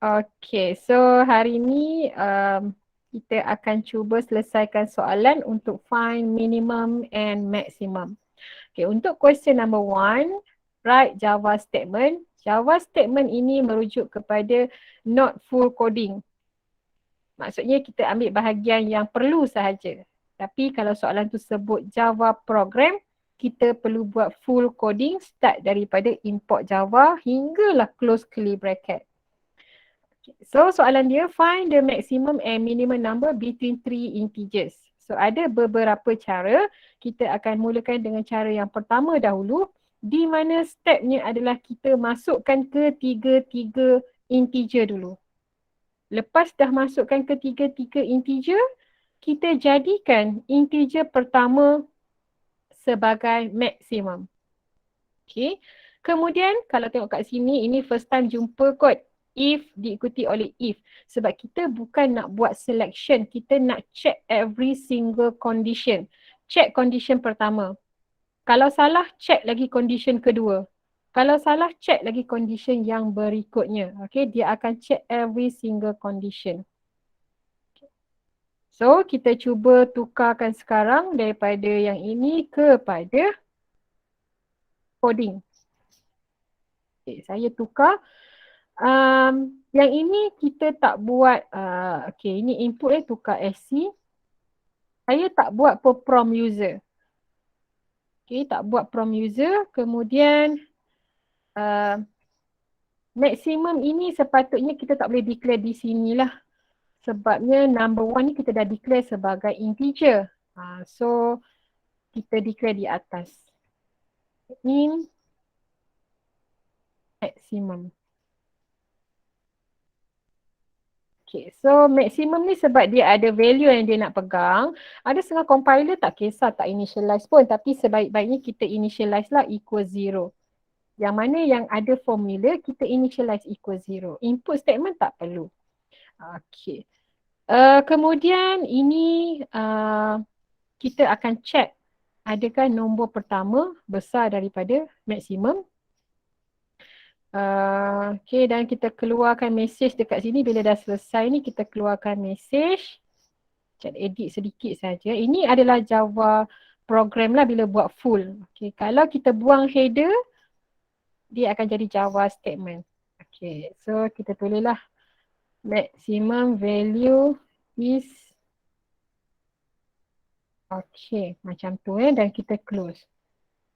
Okay, so hari ni kita akan cuba selesaikan soalan untuk find minimum and maximum. Okay, untuk question number 1, write Java statement. Java statement ini merujuk kepada not full coding. Maksudnya kita ambil bahagian yang perlu sahaja. Tapi kalau soalan tu sebut Java program, kita perlu buat full coding start daripada import Java hinggalah close curly bracket. So soalan dia, find the maximum and minimum number between three integers. So ada beberapa cara. Kita akan mulakan dengan cara yang pertama dahulu, di mana stepnya adalah kita masukkan ketiga-tiga integer dulu. Lepas dah masukkan ketiga-tiga integer, kita jadikan integer pertama sebagai maksimum. Okay. Kemudian kalau tengok kat sini, ini first time jumpa kot if diikuti oleh if. Sebab kita bukan nak buat selection, kita nak check every single condition. Check condition pertama. Kalau salah, check lagi condition kedua. Kalau salah, check lagi condition yang berikutnya. Okay, dia akan check every single condition. So, kita cuba tukarkan sekarang daripada yang ini kepada coding. Okay, saya tukar. Yang ini kita tak buat, okay, ini input tukar SC. Saya tak buat per prompt user. Okay, tak buat prompt user. Kemudian, maksimum ini sepatutnya kita tak boleh declare di sinilah. Sebabnya number 1 ni kita dah declare sebagai integer. So, kita declare di atas. In maximum. Okay, so maksimum ni sebab dia ada value yang dia nak pegang. Ada setengah compiler tak kisah tak initialize pun. Tapi sebaik-baiknya kita initialize lah equal 0. Yang mana yang ada formula kita initialize equal 0. Input statement tak perlu. Okay. Kemudian ini kita akan check adakah nombor pertama besar daripada maksimum. Okay, dan kita keluarkan message dekat sini. Bila dah selesai ni kita keluarkan message. Cek edit sedikit saja. Ini adalah Java program lah bila buat full. Okay, kalau kita buang header, dia akan jadi Java statement. Okay, so kita tulislah maximum value is, okay, macam tu dan kita close.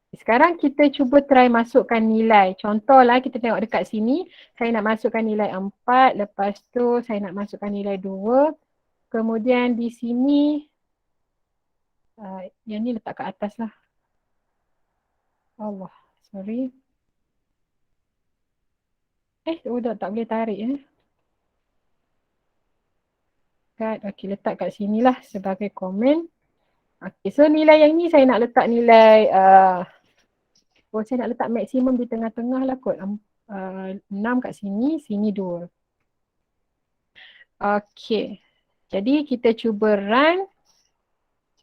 Sekarang kita cuba try masukkan nilai. Contohlah kita tengok dekat sini, saya nak masukkan nilai 4, lepas tu saya nak masukkan nilai 2. Kemudian di sini, yang ni letak kat atas lah. Allah, sorry. Dah tak boleh tarik Okay, letak kat sini lah sebagai komen. Okay, so nilai yang ni saya nak letak nilai, saya nak letak maksimum di tengah-tengah lah kot. 6 kat sini, sini 2. Okay, jadi kita cuba run.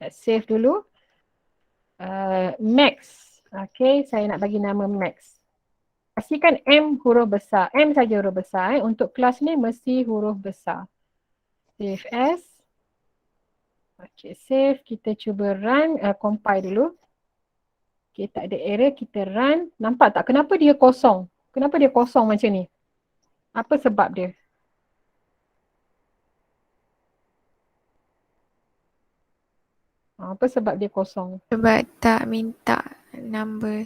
Save dulu. Max. Okay, saya nak bagi nama Max. Pastikan M huruf besar. M saja huruf besar. Untuk kelas ni mesti huruf besar. Save as. Okay, save. Kita cuba run. Compile dulu. Okay, tak ada error. Kita run. Nampak tak? Kenapa dia kosong? Kenapa dia kosong macam ni? Apa sebab dia? Apa sebab dia kosong? Sebab tak minta number.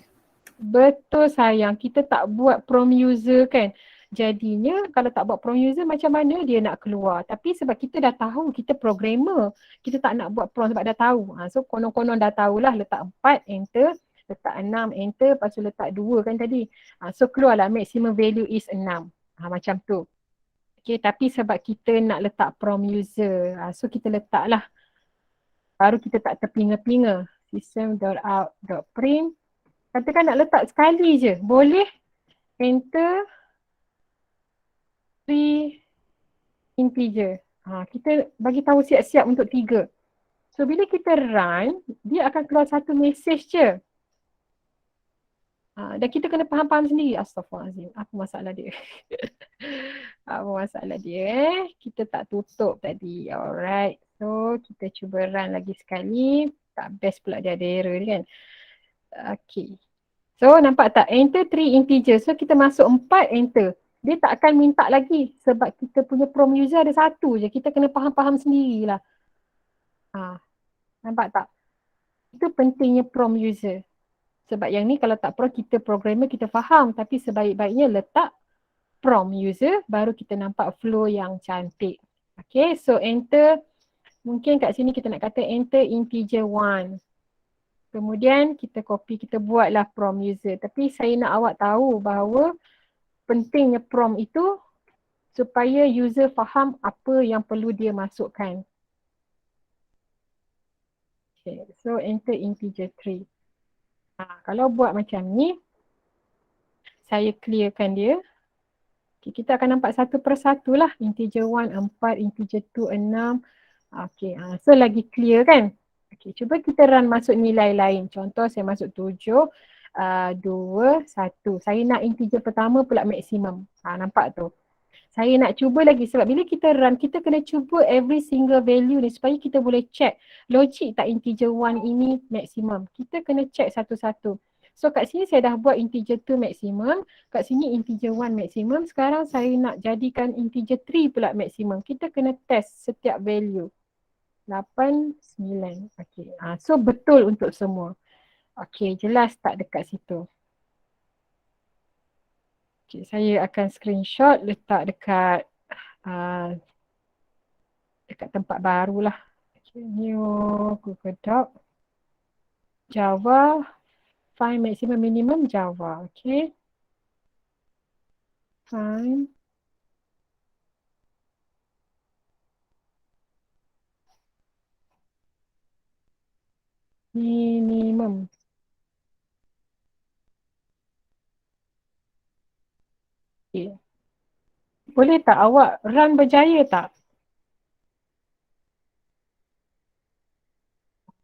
Betul sayang. Kita tak buat prompt user kan. Jadinya kalau tak buat prompt user macam mana dia nak keluar. Tapi sebab kita dah tahu kita programmer. Kita tak nak buat prompt sebab dah tahu. So konon-konon dah tahulah letak 4 enter. Letak 6 enter. Lepas tu letak 2 kan tadi. So keluarlah maximum value is 6. Macam tu. Okay, tapi sebab kita nak letak prompt user. So kita letaklah. Baru kita tak terpinga-pinga. System.out.print. Katakan nak letak sekali je. Boleh. Enter 3 integer. Kita bagi tahu siap-siap untuk 3. So bila kita run, dia akan keluar satu message je. Dan kita kena faham-faham sendiri. Astaghfirullahaladzim. Apa masalah dia? Apa masalah dia? Kita tak tutup tadi. Alright. So kita cuba run lagi sekali. Tak best pula dia ada error ni kan. Okay. So nampak tak? Enter 3 integer. So kita masuk 4 enter. Dia tak akan minta lagi sebab kita punya prom user ada satu je. Kita kena faham-faham sendirilah. Nampak tak? Itu pentingnya prom user. Sebab yang ni kalau tak prom kita programmer kita faham. Tapi sebaik-baiknya letak prom user baru kita nampak flow yang cantik. Okay, so enter. Mungkin kat sini kita nak kata enter integer 1. Kemudian kita copy, kita buatlah prom user. Tapi saya nak awak tahu bahawa pentingnya prom itu supaya user faham apa yang perlu dia masukkan. Okay, so enter integer 3. Kalau buat macam ni, saya clearkan dia. Okay, kita akan nampak satu persatu lah. Integer 1, 4, integer 2, 6. Okay, so lagi clear kan? Okay, cuba kita run masuk nilai lain. Contoh saya masuk 7, 2, 1. Saya nak integer pertama pula maksimum. Nampak tu? Saya nak cuba lagi sebab bila kita run, kita kena cuba every single value ni supaya kita boleh check logik tak integer 1 ini maksimum. Kita kena check satu-satu. So kat sini saya dah buat integer 2 maksimum, kat sini integer 1 maksimum. Sekarang saya nak jadikan integer 3 pula maksimum. Kita kena test setiap value. 8, 9. Okay. So betul untuk semua. Okay, jelas tak dekat situ? Okay, saya akan screenshot letak dekat dekat tempat baru lah. Okay, new Google Doc. Java, find maximum minimum Java. Okay. Find minimum. Okay. Boleh tak awak run berjaya tak?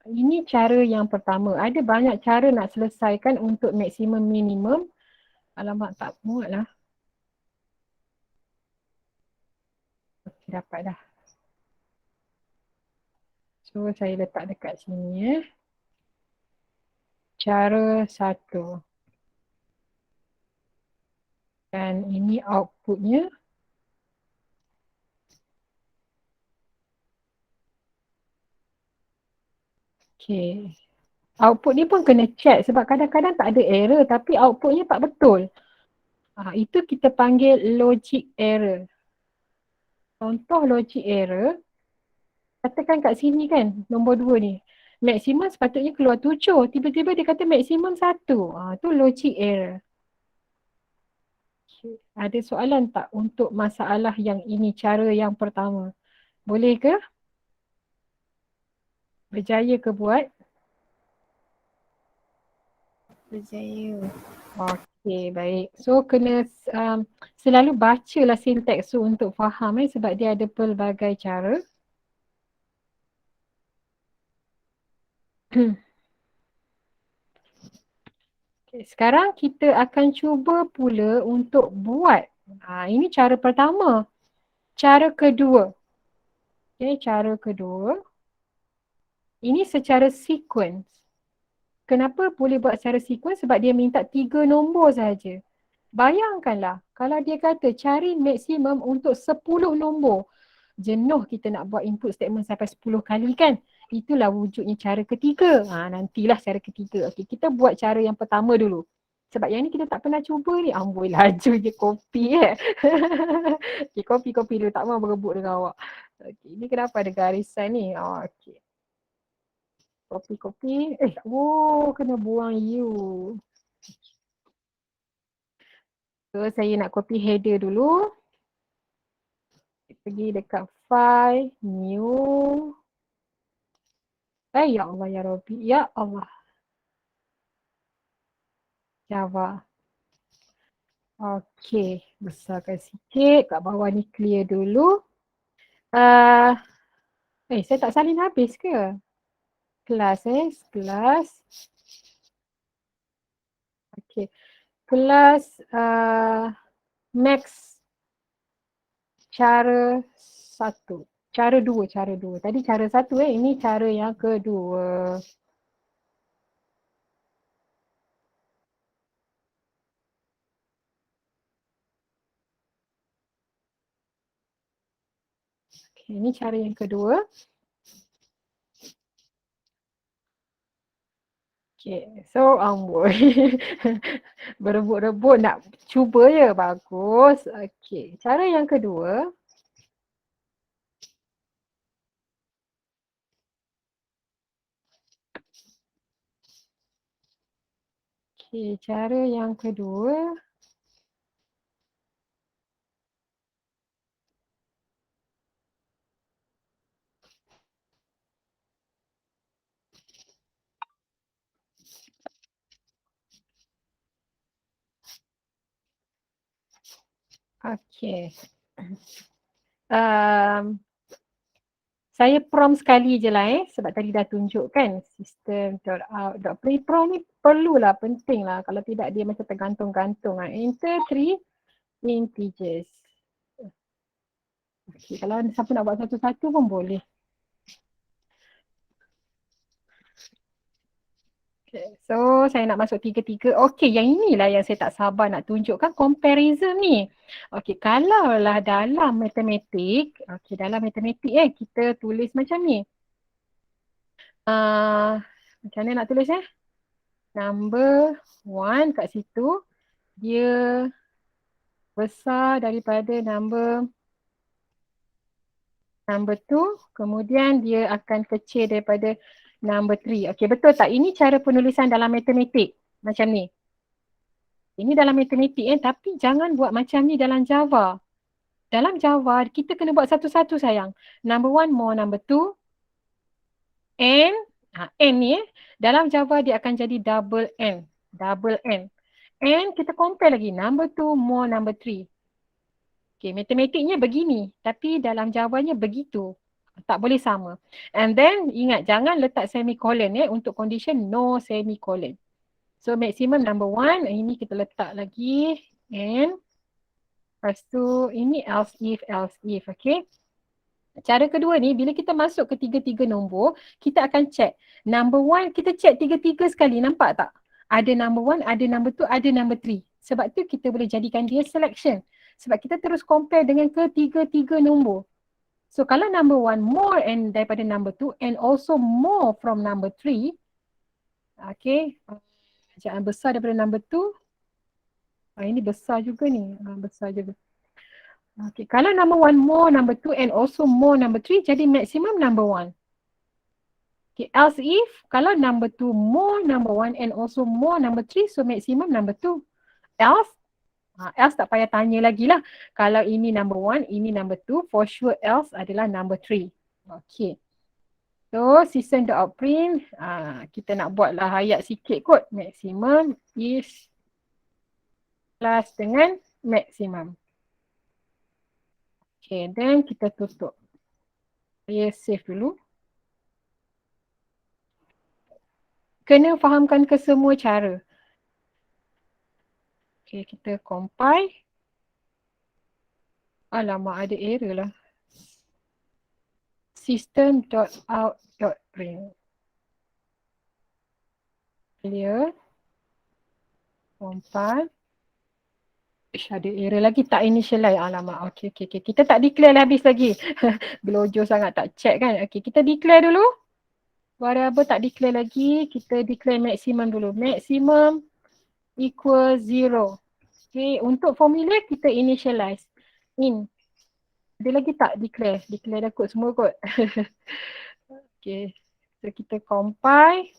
Ini cara yang pertama. Ada banyak cara nak selesaikan untuk maksimum minimum. Alamak, tak muat lah. Okay, dapat dah. So, saya letak dekat sini ya. Cara 1. Dan ini outputnya. Okay. Output ni pun kena check sebab kadang-kadang tak ada error tapi outputnya tak betul. Itu kita panggil logic error. Contoh logic error, katakan kat sini kan, nombor 2 ni. Maksimum sepatutnya keluar 7, tiba-tiba dia kata maksimum 1. Tu logic error. Ada soalan tak untuk masalah yang ini, cara yang pertama? Boleh ke? Berjaya ke buat? Berjaya. Okey, baik. So kena selalu bacalah sinteks tu untuk faham sebab dia ada pelbagai cara. Okay, sekarang kita akan cuba pula untuk buat. Ini cara pertama. Cara kedua. Okay, cara kedua. Ini secara sequence. Kenapa boleh buat secara sequence? Sebab dia minta 3 nombor saja. Bayangkanlah kalau dia kata cari maksimum untuk 10 nombor. Jenuh kita nak buat input statement sampai 10 kali kan. Itulah wujudnya cara ketiga. Nantilah cara ketiga. Okey, kita buat cara yang pertama dulu. Sebab yang ni kita tak pernah cuba ni. Amboi laju je copy Okey, copy dulu. Tak mahu berebut dengan awak. Okey, ni kenapa ada garisan ni? Okey. Copy. Kena buang you. So, saya nak copy header dulu. Pergi dekat file, new. Ya Allah, ya Rabbi. Ya Allah. Java. Okey, besarkan sikit. Kat bawah ni clear dulu. Saya tak salin habis ke? Kelas kelas. Okey. Kelas max cara satu. Cara dua. Tadi cara satu ini cara yang kedua. Okay, ini cara yang kedua. Okay, so amboi. Berebut-rebut nak cuba je, bagus. Okay, cara yang kedua. Okay, cara yang kedua. Okay. Saya prompt sekali je lah sebab tadi dah tunjuk kan system.out.print. Prompt ni perlulah, penting lah. Kalau tidak dia macam tergantung-gantung. Enter 3 integers. Okay, kalau siapa nak buat satu-satu pun boleh. Okay, so saya nak masuk tiga-tiga. Okay, yang inilah yang saya tak sabar nak tunjukkan comparison ni. Okay, kalaulah dalam matematik, kita tulis macam ni. Macam mana nak tulis Number 1 kat situ, dia besar daripada number 2, kemudian dia akan kecil daripada number 3. Okey, betul tak? Ini cara penulisan dalam matematik. Macam ni. Ini dalam matematik tapi jangan buat macam ni dalam Java. Dalam Java, kita kena buat satu-satu sayang. Number 1 more number 2. N ni dalam Java dia akan jadi double N. And kita compare lagi. Number 2 more number 3. Okay, matematiknya begini. Tapi dalam Javanya begitu. Tak boleh sama. And then ingat jangan letak semicolon untuk condition no semicolon. So maximum number 1. Ini kita letak lagi. And lepas tu ini else if. Okay. Cara kedua ni, bila kita masuk ke tiga-tiga nombor, kita akan check. Number 1, kita check tiga-tiga sekali. Nampak tak? Ada number 1, ada number 2, ada number 3. Sebab tu kita boleh jadikan dia selection. Sebab kita terus compare dengan ketiga-tiga nombor. So kalau number 1 more and daripada number 2 and also more from number 3. Okay. Jangan besar daripada number 2. Ini besar juga ni. Besar juga. Okay, kalau number 1 more number 2 and also more number 3, jadi maximum number 1. Okay, else if kalau number 2 more number 1 and also more number 3, so maximum number 2. Else tak payah tanya lagi lah. Kalau ini number 1, ini number 2, for sure else adalah number 3. Okay. So system.out.print, kita nak buatlah ayat sikit kot. Maximum is plus dengan maximum. Okay, then kita tutup. Saya save dulu. Kena fahamkan ke semua cara. Okay, kita compile. Alamak, ada error lah. System.out.print. Clear. Compile. Ada error lagi, tak initialize. Alamak, okay. Kita tak declare habis lagi. Gelojoh sangat tak check kan. Okay, kita declare dulu. Variable tak declare lagi. Kita declare maximum dulu. Maximum equal 0. Okay, untuk formula kita initialize. In. Ada lagi tak declare? Declare dah kot semua kot. Okay, so kita compile.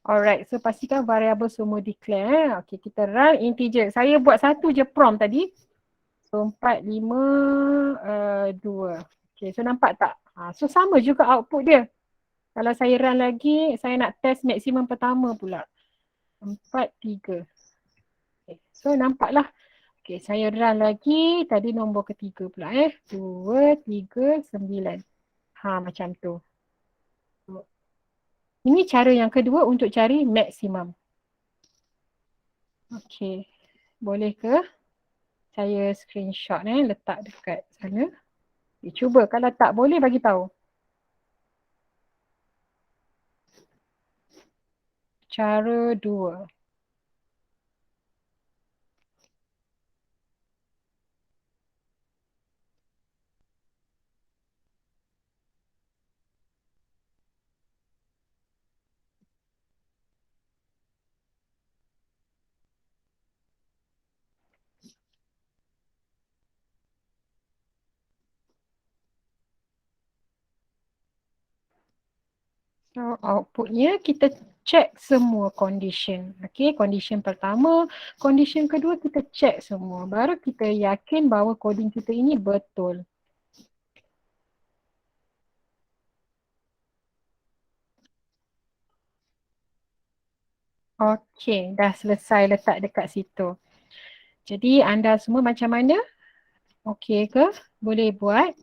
Alright, so pastikan variable semua declare. Okay, kita run integer. Saya buat satu je prompt tadi. So 4, 5, 2. Okay, so nampak tak? So sama juga output dia. Kalau saya run lagi, saya nak test maksimum pertama pula. 4, 3. Okay, so nampaklah. Okay, saya run lagi. Tadi nombor ketiga pula 2, 3, 9. Macam tu. Ini cara yang kedua untuk cari maksimum. Okay, boleh ke? Saya screenshot letak dekat sana. Cuba kalau tak boleh bagi tahu. Cara 2. So outputnya kita check semua condition. Okay, condition pertama, condition kedua kita check semua. Baru kita yakin bahawa coding kita ini betul. Okay, dah selesai letak dekat situ. Jadi anda semua macam mana? Okay ke? Boleh buat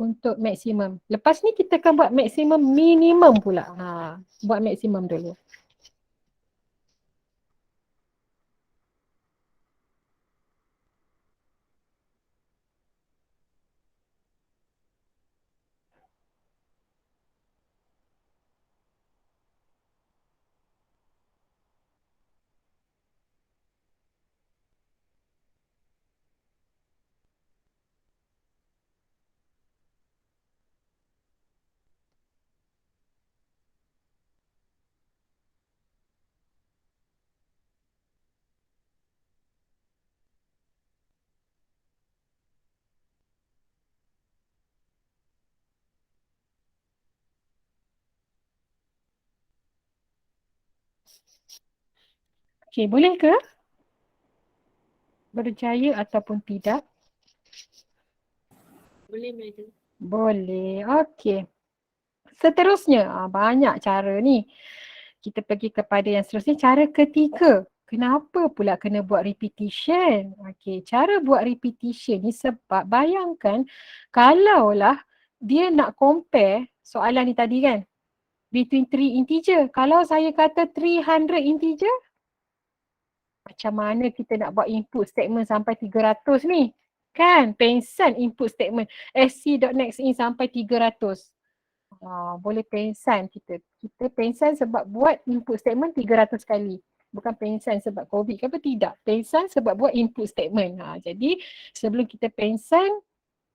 untuk maksimum. Lepas ni kita akan buat maksimum minimum pula. Buat maksimum dulu. Okay, boleh ke? Berjaya ataupun tidak? Boleh Madam. Boleh. Okay. Seterusnya, banyak cara ni. Kita pergi kepada yang seterusnya, cara ketiga. Kenapa pula kena buat repetition? Okay, cara buat repetition ni sebab bayangkan kalaulah dia nak compare soalan ni tadi kan, between 3 integer. Kalau saya kata 300 integer, macam mana kita nak buat input statement sampai 300 ni? Kan, pengsan input statement sc.nextIn sampai 300. Boleh pengsan kita. Kita pengsan sebab buat input statement 300 kali. Bukan pengsan sebab COVID ke apa, tidak. Pengsan sebab buat input statement. Jadi sebelum kita pengsan,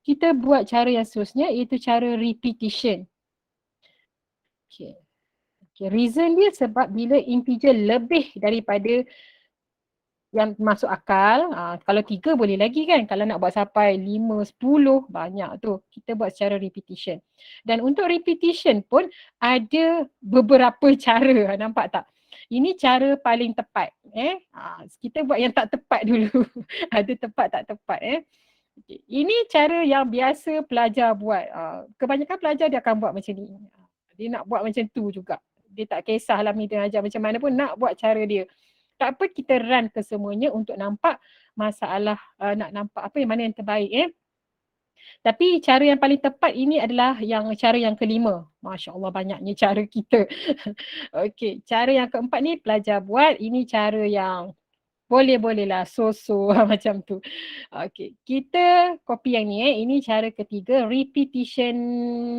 kita buat cara yang seterusnya iaitu cara repetition. Okay. Okay. Reason dia sebab bila integer lebih daripada yang masuk akal, kalau 3 boleh lagi kan. Kalau nak buat sampai 5, 10, banyak tu. Kita buat secara repetition. Dan untuk repetition pun ada beberapa cara, nampak tak? Ini cara paling tepat. Kita buat yang tak tepat dulu. Ada tepat tak tepat. Okay. Ini cara yang biasa pelajar buat. Kebanyakan pelajar dia akan buat macam ni. Dia nak buat macam tu juga. Dia tak kisahlah media ajar macam mana pun, nak buat cara dia. Tak apa, kita run ke semuanya untuk nampak masalah, nak nampak apa yang mana yang terbaik. Tapi cara yang paling tepat ini adalah cara yang kelima. Masya Allah, banyaknya cara kita. Okey, cara yang keempat ni pelajar buat. Ini cara yang boleh lah, so macam tu. Okey, kita copy yang ni. Ini cara ketiga, repetition.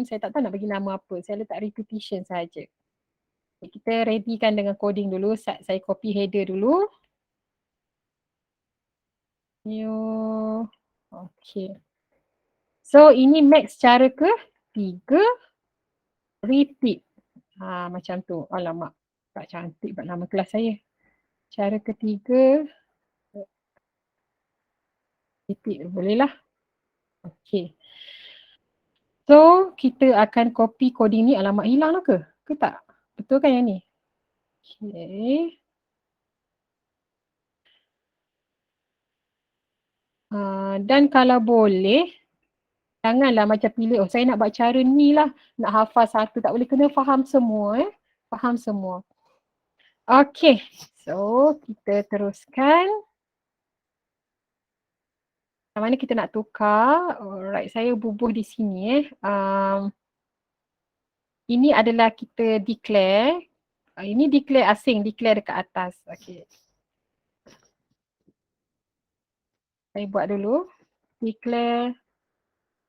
Saya tak tahu nak bagi nama apa. Saya letak repetition saja. Kita readykan dengan coding dulu. Saya copy header dulu. New. Okay. So ini max cara ke-3. Repeat. Macam tu. Alamak. Tak cantik buat nama kelas saya. Cara ketiga. Repeat. Boleh lah. Okay. So kita akan copy coding ni. Alamak, hilang lah ke? Ke tak? Betul kan yang ni? Okay. Dan kalau boleh, janganlah macam pilih, saya nak buat cara ni lah, nak hafal satu, tak boleh, kena faham semua. Faham semua. Okay, so kita teruskan. Macam mana kita nak tukar? Alright, saya bubuh di sini. Ini adalah kita declare. Ini declare asing, declare dekat atas. Okay. Saya buat dulu. Declare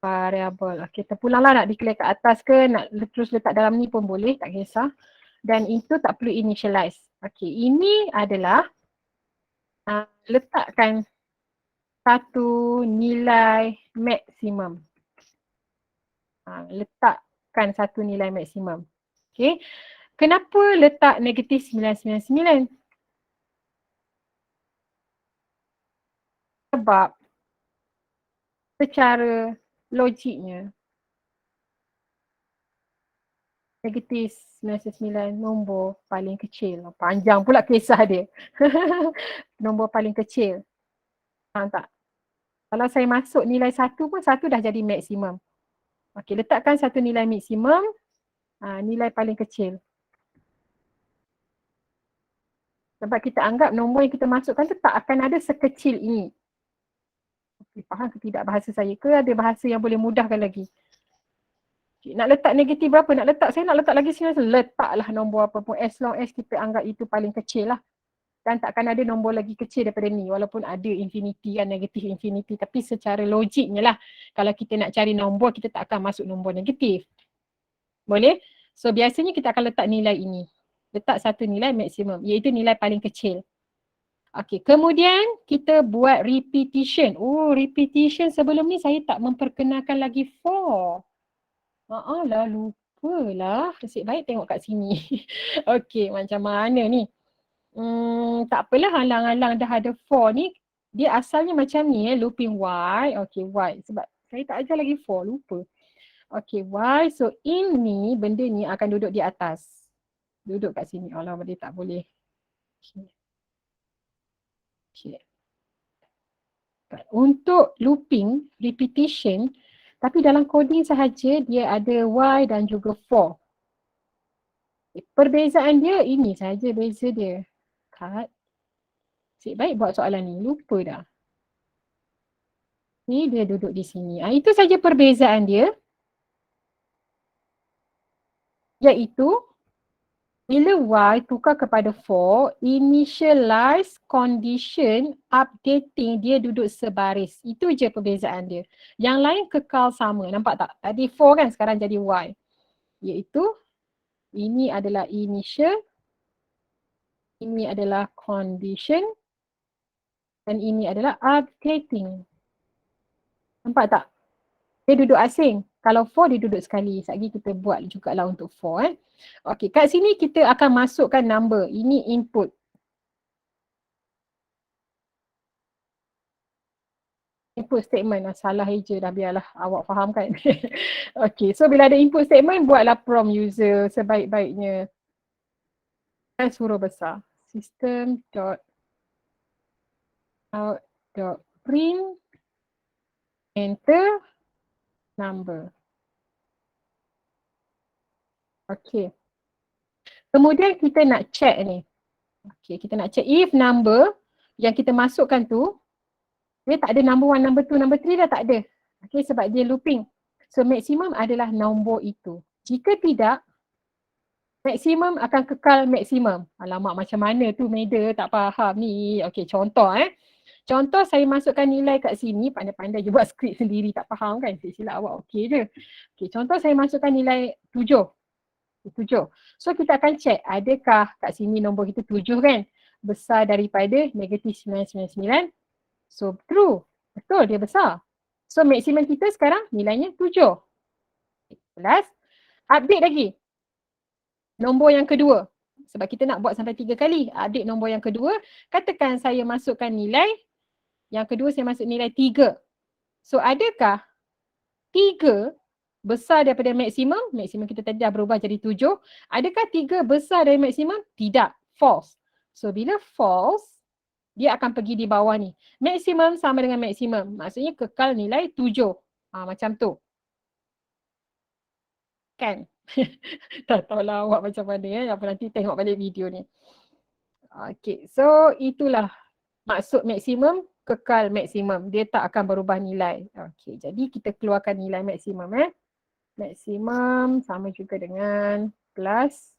variable. Okey, terpulanglah nak declare kat atas ke, nak terus letak dalam ni pun boleh, tak kisah. Dan itu tak perlu initialize. Okey, ini adalah letakkan satu nilai maksimum. Letakkan satu nilai maksimum. Okey. Kenapa letak negatif 999? Sebab secara logiknya negatif 99 nombor paling kecil. Panjang pula kisah dia. Nombor paling kecil. Faham tak? Kalau saya masuk nilai 1 pun 1 dah jadi maksimum. Okey, letakkan satu nilai maksimum, nilai paling kecil. Sebab kita anggap nombor yang kita masukkan tu tak akan ada sekecil ini. Okay, faham ke tidak bahasa saya ke ada bahasa yang boleh mudahkan lagi? Okay, nak letak negatif berapa? Saya nak letak lagi sini. Letaklah nombor apa pun as long as kita anggap itu paling kecil lah. Dan takkan ada nombor lagi kecil daripada ni. Walaupun ada infinity kan, negatif infinity. Tapi secara logiknya lah. Kalau kita nak cari nombor, kita tak akan masuk nombor negatif. Boleh? So biasanya kita akan letak nilai ini. Letak satu nilai maksimum. Iaitu nilai paling kecil. Okey, kemudian kita buat repetition. Repetition sebelum ni saya tak memperkenalkan lagi for. Lah lupalah. Nasib baik tengok kat sini. Okey, macam mana ni? Tak apalah halang-halang dah ada for ni. Dia asalnya macam ni looping while. Okey, while. Sebab saya tak ajar lagi for, lupa. Okey, while. So ini benda ni akan duduk di atas. Duduk kat sini. Allah, dia tak boleh. Okey. Okay. Untuk looping, repetition, tapi dalam coding sahaja dia ada while dan juga for. Perbezaan dia ini sahaja beza dia. Cut. Cik baik buat soalan ni, lupa dah. Ni dia duduk di sini. Itu saja perbezaan dia. Iaitu bila while tukar kepada for, initialize condition updating dia duduk sebaris. Itu je perbezaan dia. Yang lain kekal sama. Nampak tak? Tadi for kan, sekarang jadi while. Iaitu ini adalah initial, ini adalah condition dan ini adalah updating. Nampak tak? Dia duduk asing. Kalau for dia duduk sekali. Sekali kita buat jugalah untuk for. Okey, kat sini kita akan masukkan number. Ini input. Input statement. Salah je dah, biarlah awak faham kan. Okey, so bila ada input statement, buatlah prompt user sebaik-baiknya. Dan suruh besar. System.out.print enter number. Okey. Kemudian kita nak check ni. Okey, kita nak check if number yang kita masukkan tu dia tak ada number 1, number 2, number 3 dah tak ada. Okey, sebab dia looping. So maksimum adalah nombor itu. Jika tidak, maksimum akan kekal maksimum. Alamak, macam mana tu Meda, tak faham ni. Okey, contoh Contoh saya masukkan nilai kat sini, pandai-pandai je buat skrip sendiri, tak faham kan? Silap awak okey je. Okey, contoh saya masukkan nilai 7. 7. So kita akan check adakah kat sini nombor kita 7 kan? Besar daripada negatif 999. So true. Betul, dia besar. So maksimum kita sekarang nilainya 7. Plus, update lagi. Nombor yang kedua. Sebab kita nak buat sampai 3 kali. Update nombor yang kedua. Katakan saya masukkan nilai. Yang kedua saya masuk nilai 3. So adakah 3 besar daripada maksimum? Maksimum kita tadi dah berubah jadi 7. Adakah 3 besar dari maksimum? Tidak. False. So bila false, dia akan pergi di bawah ni. Maksimum sama dengan maksimum. Maksudnya kekal nilai 7. Macam tu. Kan? Tak tahulah awak macam mana apa nanti tengok balik video ni. Okay, so itulah maksud maksimum, kekal maksimum. Dia tak akan berubah nilai. Okay, jadi kita keluarkan nilai maksimum. Maksimum sama juga dengan plus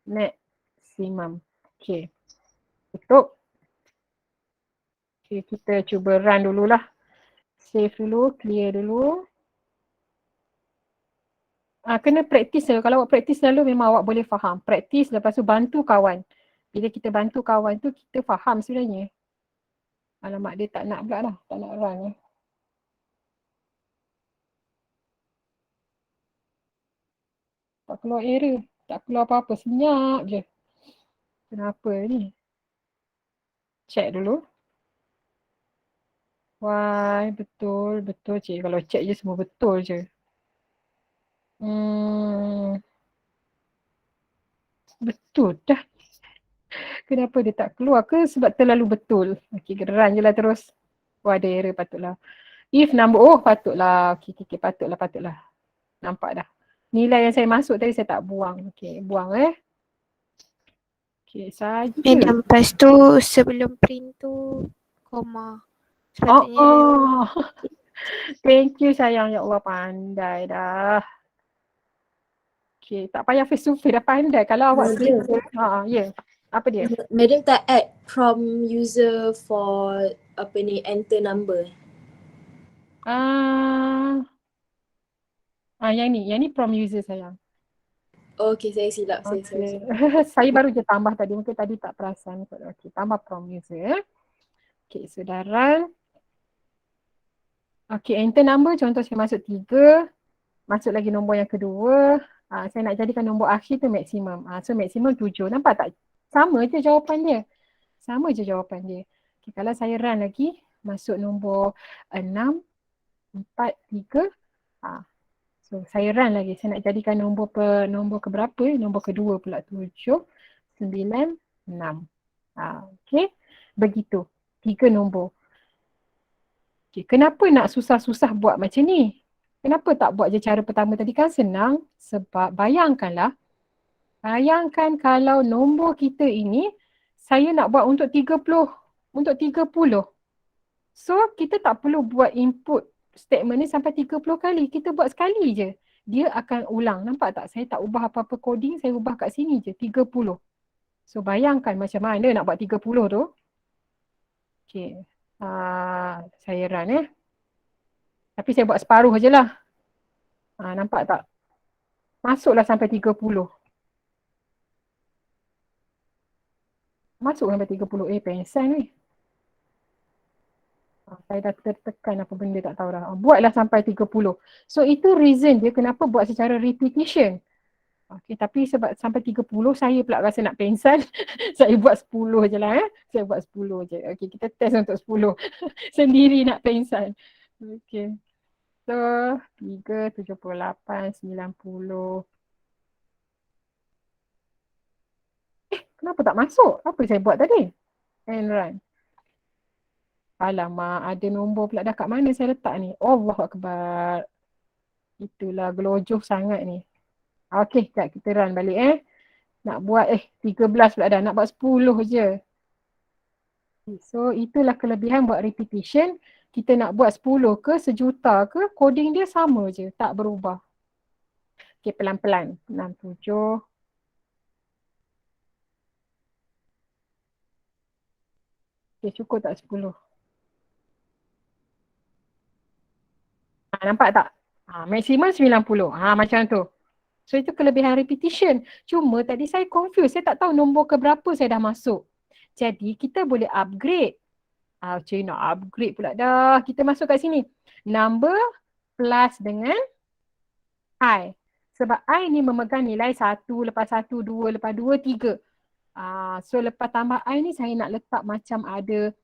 maksimum. Okay, tutup. Okay, kita cuba run dululah. Save dulu, clear dulu. Kena praktis dulu. Kalau awak praktis dulu memang awak boleh faham. Praktis lepas tu bantu kawan. Bila kita bantu kawan tu kita faham sebenarnya. Alamak dia tak nak pula dah. Tak nak run ni. Tak keluar error. Tak keluar apa-apa. Senyap je. Kenapa ni? Check dulu. Why betul, betul cik. Kalau check je semua betul je. Betul dah. Kenapa dia tak keluar ke sebab terlalu betul? Okey, run je lah terus. Wah, ada error patutlah. If number, patutlah. Okey, patutlah. Nampak dah. Nilai yang saya masuk tadi saya tak buang. Okey, buang Okey, saja. Dan lepas tu sebelum print tu koma. Sepatutnya Thank you sayang. Ya Allah, pandai dah. Okey, tak payah face to face dah pandai. Kalau awak print, apa dia? Madam tak add prompt user for enter number. Yang ni prompt user sayang. Okay, saya silap. Okay. Saya baru je tambah tadi. Mungkin tadi tak perasan. Okay, tambah prompt user. Okay, saudara. Okay, enter number. Contoh saya masuk 3. Masuk lagi nombor yang kedua. Saya nak jadikan nombor akhir tu maksimum. So maksimum 7. Nampak tak? Sama je jawapan dia. Okay, kalau saya run lagi. Masuk nombor 6, 4, 3. So saya run lagi. Saya nak jadikan nombor keberapa? Nombor kedua pula. 7, 9, 6. Okay. Begitu. 3 nombor. Okay. Kenapa nak susah-susah buat macam ni? Kenapa tak buat je cara pertama tadi? Kan senang. Sebab bayangkan kalau nombor kita ini saya nak buat untuk 30. So kita tak perlu buat input statement ni sampai 30 kali. Kita buat sekali je. Dia akan ulang. Nampak tak? Saya tak ubah apa-apa coding. Saya ubah kat sini je. 30. So bayangkan macam mana nak buat 30 tu. Okay. Saya run Tapi saya buat separuh je lah. Nampak tak? Masuklah sampai 30. Masuk sampai 30. Pengsan ni. Saya dah tertekan apa benda tak tahu dah. Buatlah sampai 30. So itu reason dia kenapa buat secara repetition. Okay, tapi sebab sampai 30 saya pula rasa nak pengsan. Saya buat 10 je lah. Saya buat 10 je. Okay, kita test untuk 10. Sendiri nak pengsan. Okay. So 3, 78, 90. Kenapa tak masuk? Apa saya buat tadi? And run. Alamak, ada nombor pula dah kat mana saya letak ni. Allahu Akbar. Itulah gelojoh sangat ni. Okay, sekejap kita run balik Nak buat 13 pula dah. Nak buat 10 je. So itulah kelebihan buat repetition. Kita nak buat 10 ke sejuta ke, coding dia sama je. Tak berubah. Okay, pelan-pelan. 6, 7. Okay, cukup tak 10? Nampak tak? Maksimum 90. Macam tu. So itu kelebihan repetition. Cuma tadi saya confused. Saya tak tahu nombor keberapa saya dah masuk. Jadi kita boleh upgrade. Cik nak upgrade pula dah. Kita masuk kat sini. Number plus dengan I. Sebab I ni memegang nilai 1, lepas 1, 2, lepas 2, 3. So lepas tambah I ni saya nak letak macam ada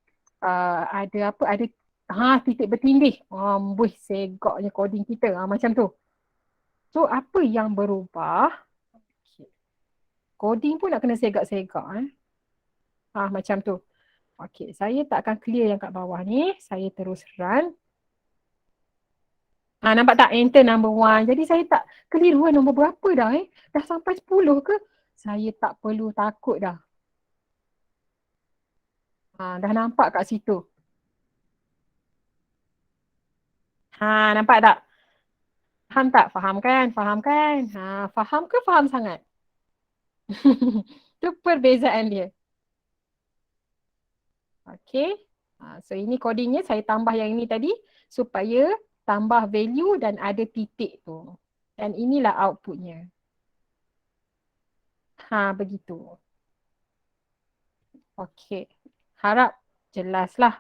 titik bertindih. Buih segaknya coding kita. Macam tu. So apa yang berubah? Coding pun nak kena segak-segak. Macam tu. Okay, saya tak akan clear yang kat bawah ni. Saya terus run. Nampak tak? Enter number 1. Jadi saya tak keliru nombor berapa dah Dah sampai 10 ke? Saya tak perlu takut dah. Dah nampak kat situ. Nampak tak? Faham tak? Faham kan? Faham ke faham sangat? Itu perbezaan dia. Okay. So ini codingnya saya tambah yang ini tadi supaya tambah value dan ada titik tu. Dan inilah outputnya. Begitu. Okey. Harap jelaslah.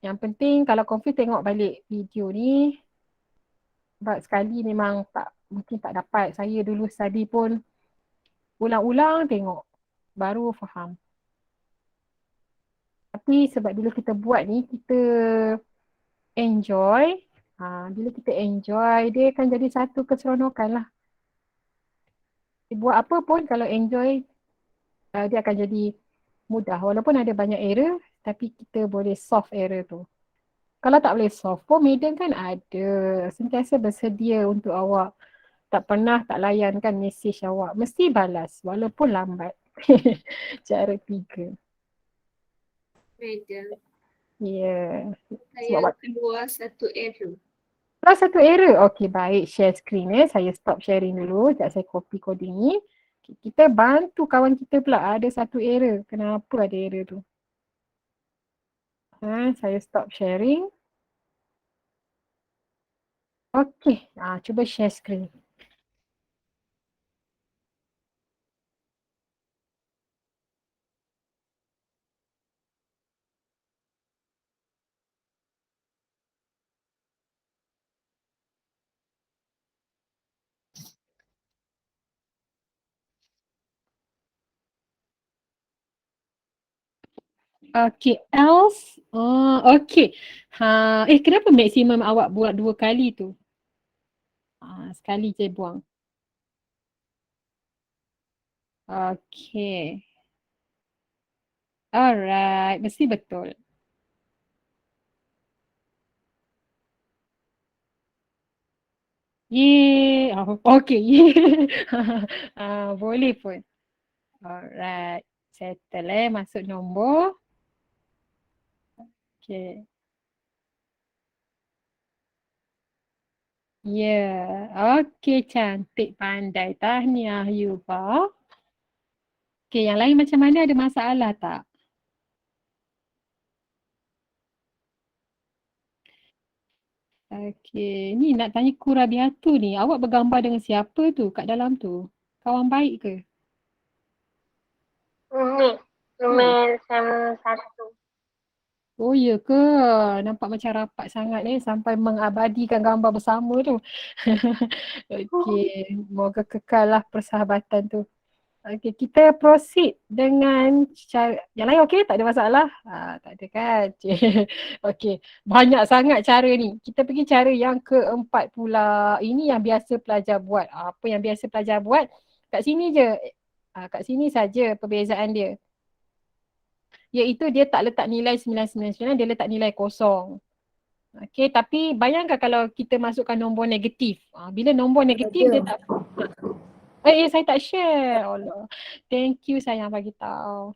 Yang penting kalau confuse tengok balik video ni. Sebab sekali memang mungkin tak dapat. Saya dulu study pun ulang-ulang tengok. Baru faham. Tapi sebab bila kita buat ni, kita enjoy. Bila kita enjoy, dia akan jadi satu keseronokan lah. Buat apa pun kalau enjoy, dia akan jadi mudah. Walaupun ada banyak error, tapi kita boleh solve error tu. Kalau tak boleh solve pun, Maiden kan ada. Sentiasa bersedia untuk awak. Tak pernah tak layankan mesej awak. Mesti balas, walaupun lambat. Cara 3. Madam, Ya. saya keluar satu error. Kalau satu error, okey baik. Share screen saya stop sharing dulu. Sekejap saya copy coding ni. Kita bantu kawan kita pula ada satu error. Kenapa ada error tu? Saya stop sharing. Okey, cuba share screen. Okey, else. Okey. Kenapa maksimum awak buat 2 kali tu? Sekali je buang. Okey. Alright, mesti betul. Yeay. Okey, yeay. Boleh pun. Alright. Settle masuk nombor. Okay. Okey, cantik, pandai. Tahniah Yuba. Okey, yang lain macam mana, ada masalah tak? Okey, ni nak tanya Kurabiatu ni. Awak bergambar dengan siapa tu kat dalam tu? Kawan baik ke? Ni, email SEM 1. Oh ya ke? Nampak macam rapat sangat sampai mengabadikan gambar bersama tu. Okey, moga kekal lah persahabatan tu. Okey, kita proceed dengan cara yang lain. Okey, tak ada masalah. Tak ada kan? Okey, banyak sangat cara ni. Kita pergi cara yang keempat pula. Ini yang biasa pelajar buat. Apa yang biasa pelajar buat? Kat sini je. Kat sini saja perbezaan dia. Iaitu dia tak letak nilai 999, dia letak nilai kosong. Okey, tapi bayangkan kalau kita masukkan nombor negatif. Bila nombor negatif dia tak... saya tak share. Allah. Thank you sayang bagi tahu.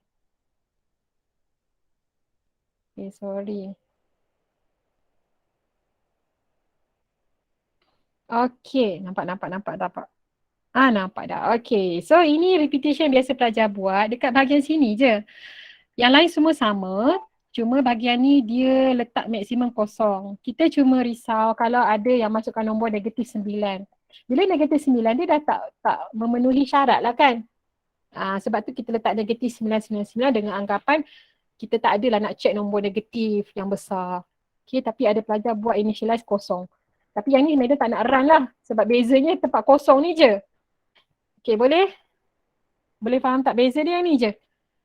Sorry. Okey, nampak. Nampak dah. Okey, so ini repetition biasa pelajar buat dekat bahagian sini je. Yang lain semua sama, cuma bahagian ni dia letak maksimum kosong. Kita cuma risau kalau ada yang masukkan nombor negatif 9. Bila negatif 9 dia dah tak memenuhi syarat lah kan. Sebab tu kita letak negatif 999 dengan anggapan kita tak adalah nak check nombor negatif yang besar. Okay, tapi ada pelajar buat initialize kosong. Tapi yang ni Madam tak nak run lah sebab bezanya tempat kosong ni je. Okay, boleh? Boleh faham tak beza dia yang ni je?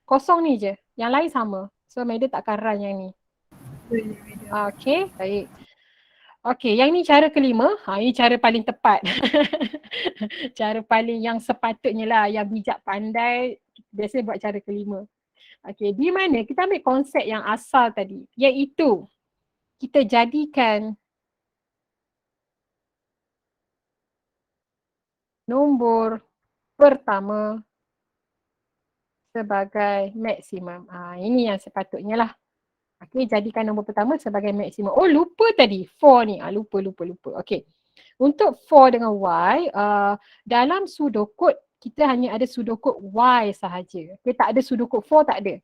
Kosong ni je. Yang lain sama. So Madam takkan run yang ni. Okay, baik. Okay, yang ni cara kelima. Ini cara paling tepat. Cara paling yang sepatutnya lah, yang bijak pandai. Biasanya buat cara kelima. Okay, di mana kita ambil konsep yang asal tadi. Iaitu, kita jadikan nombor pertama sebagai maksimum. Ini yang sepatutnya lah. Okay, jadikan nombor pertama sebagai maksimum. Oh, lupa tadi. 4 ni. Lupa. Okay. Untuk 4 dengan Y, dalam pseudocode, kita hanya ada pseudocode Y sahaja. Okay, tak ada pseudocode 4, tak ada.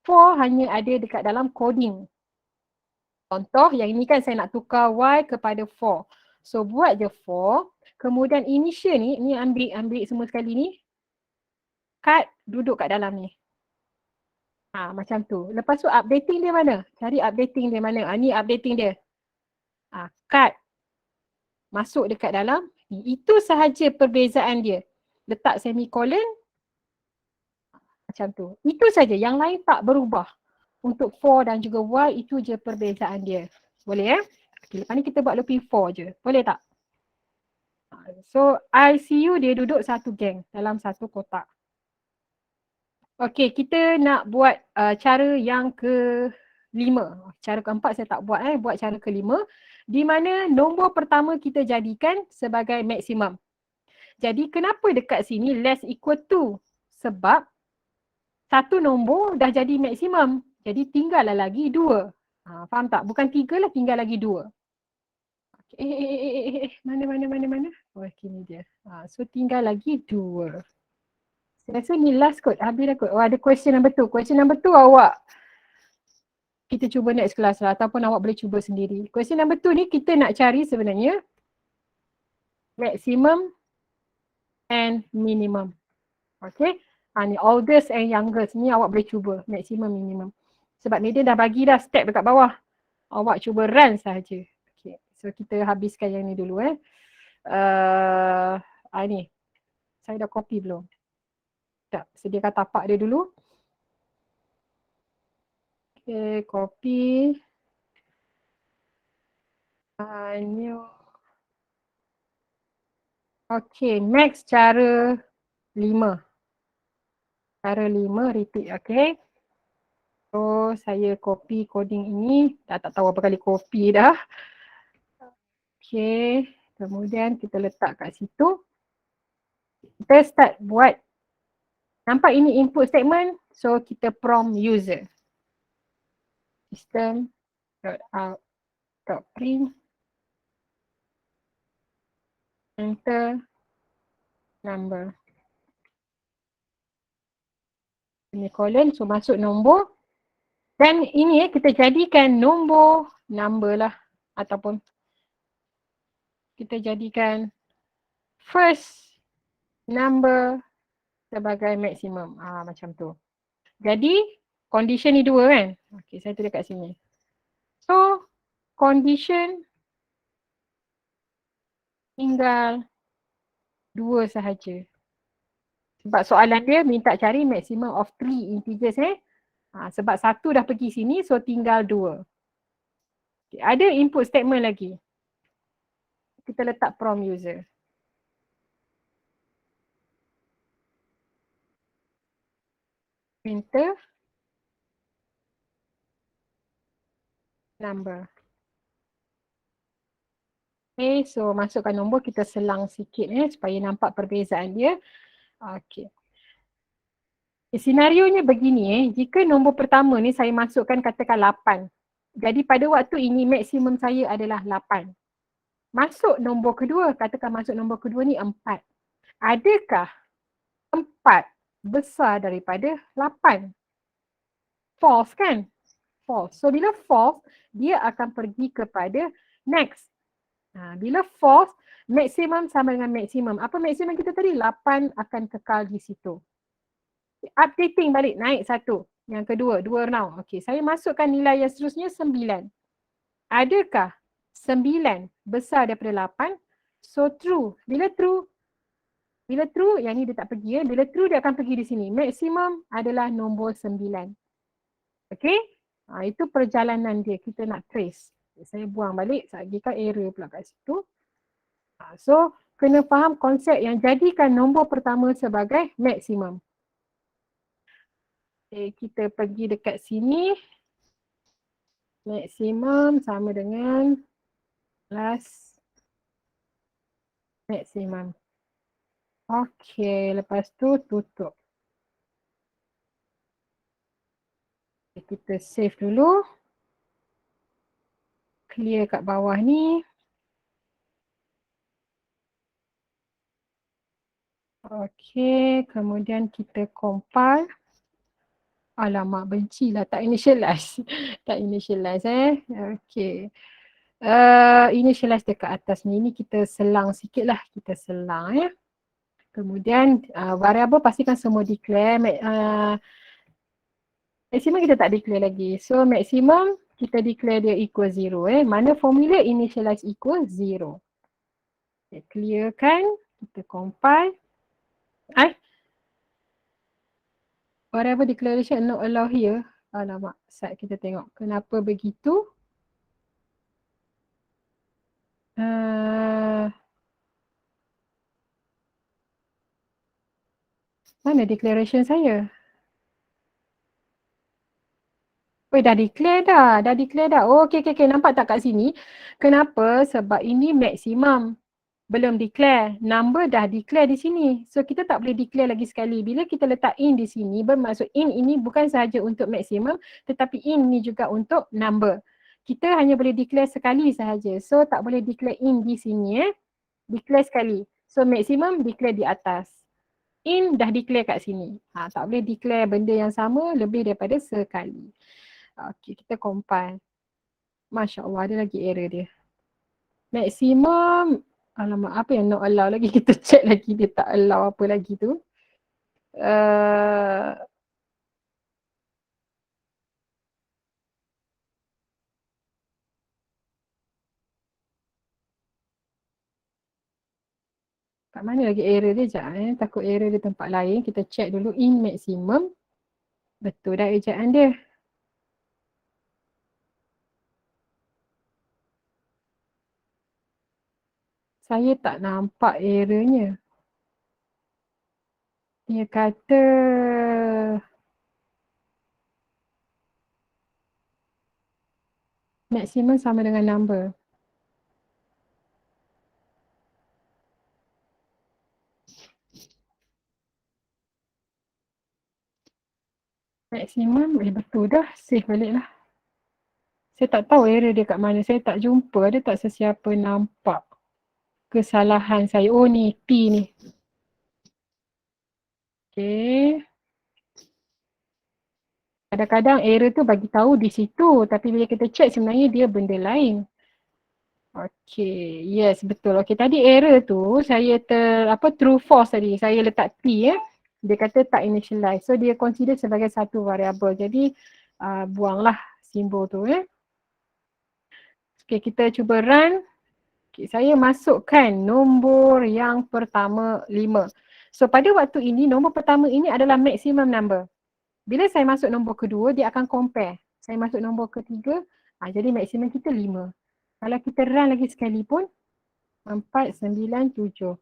for hanya ada dekat dalam coding. Contoh yang ini kan saya nak tukar y kepada for. So buat je for, kemudian initial ni ambil semua sekali ni. Cut, duduk kat dalam ni. Macam tu. Lepas tu updating dia mana? Cari updating dia mana? Ni updating dia. Cut. Masuk dekat dalam. Itu sahaja perbezaan dia. Letak semicolon. Macam tu. Itu saja. Yang lain tak berubah. Untuk for dan juga y, itu je perbezaan dia. Boleh Okay, lepas ni kita buat looping for je. Boleh tak? So, ICU dia duduk satu geng dalam satu kotak. Okay, kita nak buat cara yang kelima. Cara keempat saya tak buat. Buat cara kelima. Di mana nombor pertama kita jadikan sebagai maksimum. Jadi kenapa dekat sini less equal to? Sebab satu nombor dah jadi maksimum. Jadi tinggallah lagi 2. Faham tak? Bukan 3 lah, tinggal lagi 2. Mana? Oh, ini dia. So tinggal lagi 2. Saya rasa ni last kot. Habis dah kot. Oh, ada question number 2. Question number 2 awak kita cuba next class lah. Ataupun awak boleh cuba sendiri. Question number 2 ni kita nak cari sebenarnya maximum and minimum. Okay. Ni oldest and youngest. Ni awak boleh cuba. Maximum, minimum. Sebab ni dia dah bagi dah step dekat bawah. Awak cuba run sahaja. Okay. So kita habiskan yang ni dulu ni. Saya dah copy belum? Tak, sediakan tapak dia dulu. Okay, copy. New. Okay, next cara 5. Cara 5 repeat, okay. So, saya copy coding ini. Tak tahu apa kali copy dah. Okay, kemudian kita letak kat situ. Kita start buat. Nampak ini input statement. So, kita prompt user. System.out.print. Enter number. Semicolon, so masuk nombor. Dan ini kita jadikan nombor number lah. Ataupun kita jadikan first number sebagai maksimum. Macam tu. Jadi, condition ni 2 kan? Okay, saya tulis kat sini. So, condition tinggal 2 sahaja. Sebab soalan dia minta cari maximum of 3 integers sebab 1 dah pergi sini, so tinggal 2. Okay, ada input statement lagi. Kita letak prompt user. Enter number. Okay, so masukkan nombor, kita selang sikit supaya nampak perbezaan dia. Okay. Senarionya begini jika nombor pertama ni saya masukkan katakan 8. Jadi pada waktu ini maksimum saya adalah 8. Masuk nombor kedua, katakan masuk nombor kedua ni 4. Adakah 4 besar daripada 8? False kan? False. So bila false, dia akan pergi kepada next. Bila false, maksimum sama dengan maksimum. Apa maksimum kita tadi? 8 akan kekal di situ. Updating balik, naik 1. Yang kedua, 2 now. Okey, saya masukkan nilai yang seterusnya 9. Adakah 9 besar daripada 8? So true. Bila true, yang ni dia tak pergi Bila true dia akan pergi di sini. Maksimum adalah nombor 9. Okey? Itu perjalanan dia. Kita nak trace. Saya buang balik, saya kan error pula kat situ. So, kena faham konsep yang jadikan nombor pertama sebagai maksimum. Okay, kita pergi dekat sini. Maksimum sama dengan plus maksimum. Okay, lepas tu tutup. Okay, kita save dulu. Clear kat bawah ni. Okay, kemudian kita compile. Alamak, benci lah tak initialize. Tak initialize Okay. Initialize dekat atas ni. Ini kita selang sikit lah. Kita selang ya. Kemudian variable pastikan semua declare. Maximum kita tak declare lagi. So maximum kita declare dia equal 0. Mana formula initialize equal 0. Okay, clearkan. Kita compile. Variable declaration not allow here. Alamak, sat kita tengok. Kenapa begitu? Mana declaration saya? Oh, dah declare dah. Dah declare dah. Oh, okay. Nampak tak kat sini? Kenapa? Sebab ini maksimum. Belum declare. Number dah declare di sini. So, kita tak boleh declare lagi sekali. Bila kita letak in di sini, bermaksud in ini bukan sahaja untuk maksimum, tetapi in ni juga untuk number. Kita hanya boleh declare sekali sahaja. So, tak boleh declare in di sini. Declare sekali. So, maksimum declare di atas. In dah declare kat sini. Tak boleh declare benda yang sama lebih daripada sekali. Okay, kita compile. Masya Allah, ada lagi error dia. Maksimum, alamak, apa yang not allow lagi? Kita check lagi dia tak allow apa lagi tu. Kat mana lagi error dia? Sekejap takut error di tempat lain. Kita check dulu in maximum. Betul dah ejaan dia. Saya tak nampak errornya. Dia kata maksimum sama dengan number. Maksimum, betul dah. Save balik lah. Saya tak tahu error dia kat mana. Saya tak jumpa. Ada tak sesiapa nampak kesalahan saya? Oh ni, P ni. Okay. Kadang-kadang error tu bagi tahu di situ. Tapi bila kita check sebenarnya dia benda lain. Okay. Yes, betul. Okay, tadi error tu saya true false tadi. Saya letak T Dia kata tak initialize. So dia consider sebagai satu variable. Jadi buanglah simbol tu Okay, kita cuba run. Okay, saya masukkan nombor yang pertama 5. So pada waktu ini, nombor pertama ini adalah maximum number. Bila saya masuk nombor kedua, dia akan compare. Saya masuk nombor ketiga, jadi maksimum kita 5. Kalau kita run lagi sekali pun, 4, 9, 7.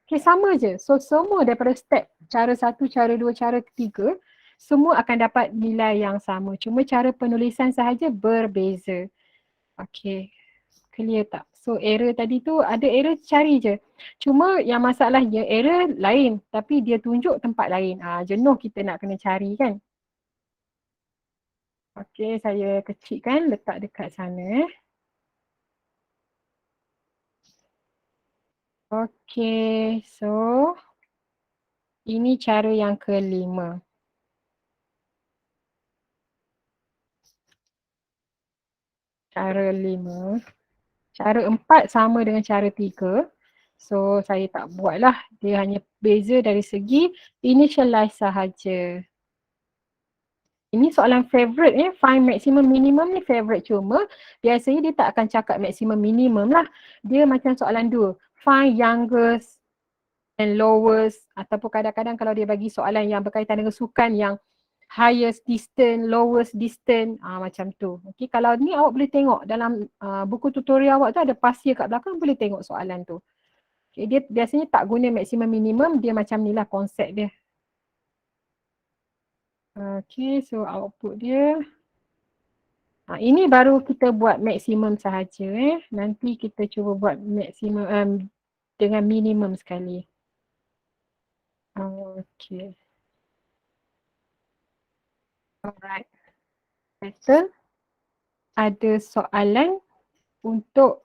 Okay, sama je. So semua daripada step cara 1, cara 2, cara 3, semua akan dapat nilai yang sama. Cuma cara penulisan sahaja berbeza. Okay. Clear tak? So error tadi tu ada error cari je. Cuma yang masalahnya error lain tapi dia tunjuk tempat lain. Jenuh kita nak kena cari kan. Okay, saya kecilkan letak dekat sana. Okay, so ini cara yang kelima. Cara 5. Cara 4 sama dengan cara 3. So saya tak buat lah. Dia hanya beza dari segi initialize sahaja. Ini soalan favorite find maximum minimum ni favorite, cuma biasanya dia tak akan cakap maximum minimum lah. Dia macam soalan 2. Find youngest and lowest, ataupun kadang-kadang kalau dia bagi soalan yang berkaitan dengan sukan yang highest distance, lowest distance, macam tu. Okay, kalau ni awak boleh tengok dalam buku tutorial awak tu ada pasir kat belakang, boleh tengok soalan tu. Okay, dia biasanya tak guna maximum minimum, dia macam ni lah konsep dia. Okay, so output dia. Ini baru kita buat maksimum sahaja Nanti kita cuba buat maksimum dengan minimum sekali. Okay. Alright. Betul. Ada soalan untuk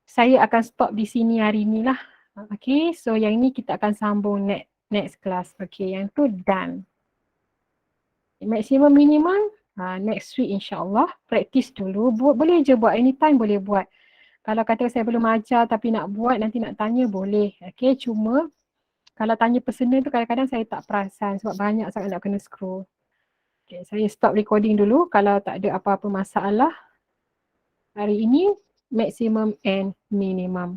saya akan stop di sini hari ni lah. Okay, so yang ini kita akan sambung next class. Okay, yang tu done. Maximum minimum next week insyaAllah. Practice dulu. Boleh je buat, anytime boleh buat. Kalau kata saya belum ajar tapi nak buat, nanti nak tanya boleh. Okay, cuma kalau tanya personal tu kadang-kadang saya tak perasan sebab banyak sangat nak kena scroll. Okay, saya stop recording dulu. Kalau tak ada apa-apa masalah hari ini, maximum and minimum.